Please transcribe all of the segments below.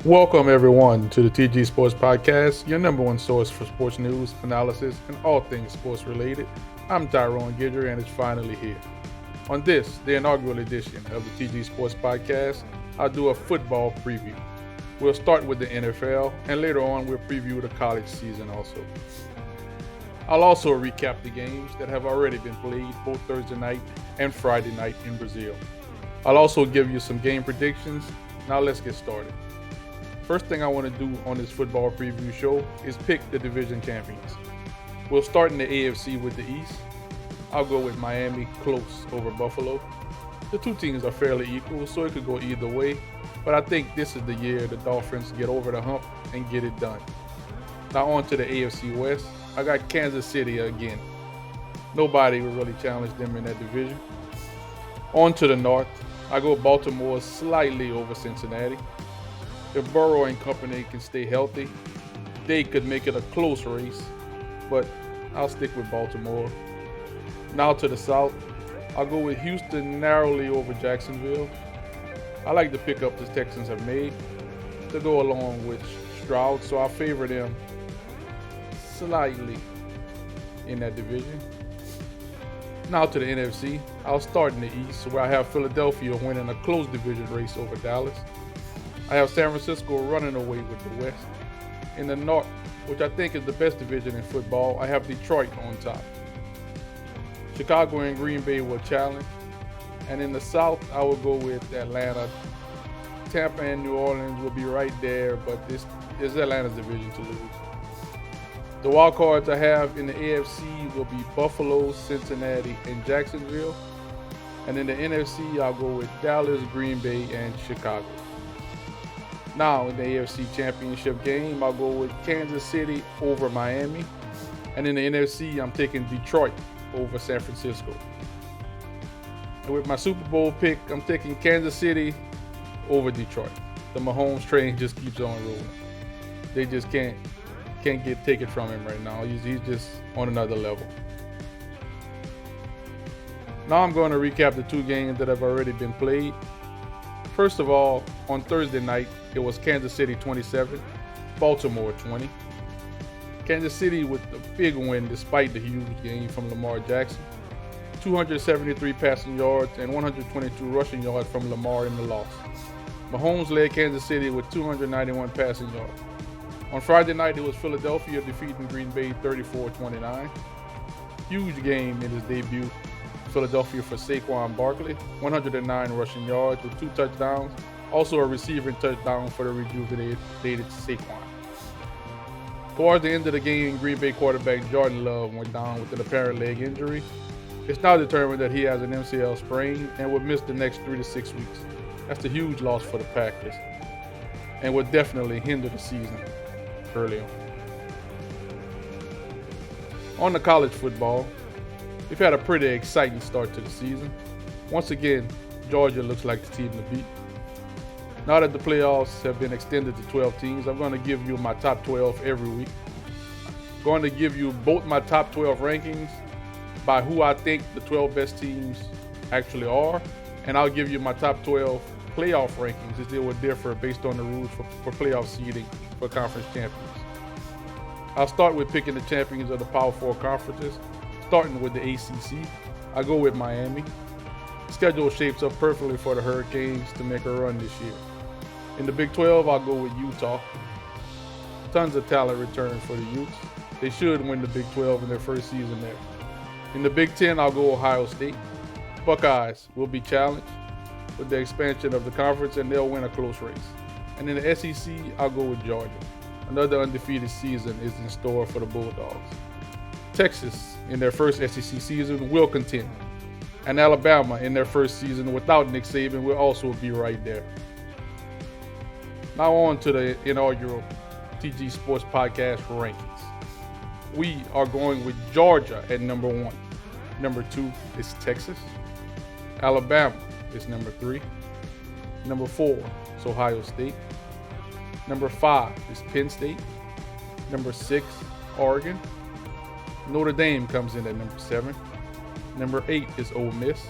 Welcome, everyone, to the TG Sports Podcast, your number one source for sports news, analysis, and all things sports related. I'm Tyrone Gidger, and it's finally here. On this, the inaugural edition of the TG Sports Podcast, I'll do a football preview. We'll start with the NFL, and later on, we'll preview the college season also. I'll also recap the games that have already been played both Thursday night and Friday night in Brazil. I'll also give you some game predictions. Now let's get started. First thing I want to do on this football preview show is pick the division champions. We'll start in the AFC with the East. I'll go with Miami close over Buffalo. The two teams are fairly equal, so it could go either way, but I think this is the year the Dolphins get over the hump and get it done. Now on to the AFC West. I got Kansas City again. Nobody will really challenge them in that division. On to the North. I go Baltimore slightly over Cincinnati. If Burrow and company can stay healthy, they could make it a close race, but I'll stick with Baltimore. Now to the South, I'll go with Houston narrowly over Jacksonville. I like the pickup the Texans have made to go along with Stroud, so I favor them slightly in that division. Now to the NFC, I'll start in the East, where I have Philadelphia winning a close division race over Dallas. I have San Francisco running away with the West. In the North, which I think is the best division in football, I have Detroit on top. Chicago and Green Bay will challenge. And in the South, I will go with Atlanta. Tampa and New Orleans will be right there, but this is Atlanta's division to lose. The wild cards I have in the AFC will be Buffalo, Cincinnati, and Jacksonville. And in the NFC, I'll go with Dallas, Green Bay, and Chicago. Now, in the AFC Championship game, I'll go with Kansas City over Miami. And in the NFC, I'm taking Detroit over San Francisco. And with my Super Bowl pick, I'm taking Kansas City over Detroit. The Mahomes train just keeps on rolling. They just can't take it from him right now. He's just on another level. Now I'm going to recap the two games that have already been played. First of all, on Thursday night, it was Kansas City 27, Baltimore 20. Kansas City with a big win despite the huge game from Lamar Jackson. 273 passing yards and 122 rushing yards from Lamar in the loss. Mahomes led Kansas City with 291 passing yards. On Friday night, it was Philadelphia defeating Green Bay 34-29. Huge game in his debut. Philadelphia for Saquon Barkley, 109 rushing yards with 2 touchdowns. Also a receiving touchdown for the rejuvenated Saquon. Towards the end of the game, Green Bay quarterback Jordan Love went down with an apparent leg injury. It's now determined that he has an MCL sprain and will miss the next 3 to 6 weeks. That's a huge loss for the Packers and would definitely hinder the season early on. On to college football. We've had a pretty exciting start to the season. Once again, Georgia looks like the team to beat. Now that the playoffs have been extended to 12 teams, I'm going to give you my top 12 every week. I'm going to give you both my top 12 rankings by who I think the 12 best teams actually are, and I'll give you my top 12 playoff rankings as they will differ based on the rules for playoff seeding for conference champions. I'll start with picking the champions of the Power 4 conferences. Starting with the ACC, I go with Miami. The schedule shapes up perfectly for the Hurricanes to make a run this year. In the Big 12, I'll go with Utah. Tons of talent returned for the Utes. They should win the Big 12 in their first season there. In the Big 10, I'll go Ohio State. Buckeyes will be challenged with the expansion of the conference, and they'll win a close race. And in the SEC, I'll go with Georgia. Another undefeated season is in store for the Bulldogs. Texas, in their first SEC season, will contend. And Alabama, in their first season without Nick Saban, will also be right there. Now on to the inaugural TG Sports Podcast rankings. We are going with Georgia at number 1. Number 2 is Texas. Alabama is number 3. Number 4 is Ohio State. Number 5 is Penn State. Number 6, Oregon. Notre Dame comes in at number 7. Number 8 is Ole Miss.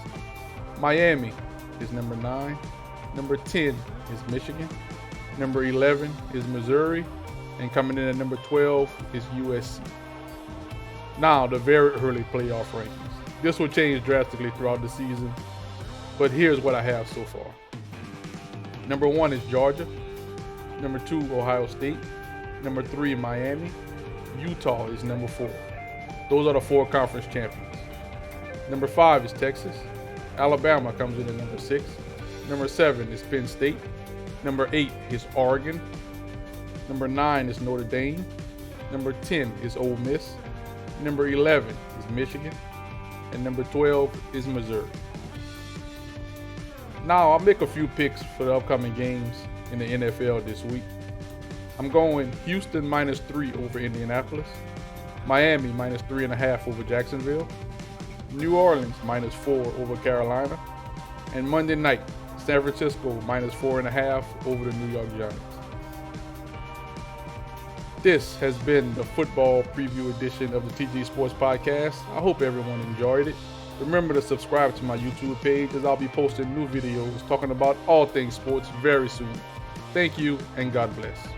Miami is number 9. Number 10 is Michigan. Number 11 is Missouri. And coming in at number 12 is USC. Now, the very early playoff rankings. This will change drastically throughout the season, but here's what I have so far. Number 1 is Georgia. Number 2, Ohio State. Number 3, Miami. Utah is number 4. Those are the 4 conference champions. Number 5 is Texas. Alabama comes in at number 6. Number 7 is Penn State. Number 8 is Oregon. Number 9 is Notre Dame. Number 10 is Ole Miss. Number 11 is Michigan. And number 12 is Missouri. Now, I'll make a few picks for the upcoming games in the NFL this week. I'm going Houston -3 over Indianapolis. Miami -3.5 over Jacksonville. New Orleans -4 over Carolina. And Monday night, San Francisco -4.5 over the New York Giants. This has been the football preview edition of the TG Sports Podcast. I hope everyone enjoyed it. Remember to subscribe to my YouTube page as I'll be posting new videos talking about all things sports very soon. Thank you and God bless.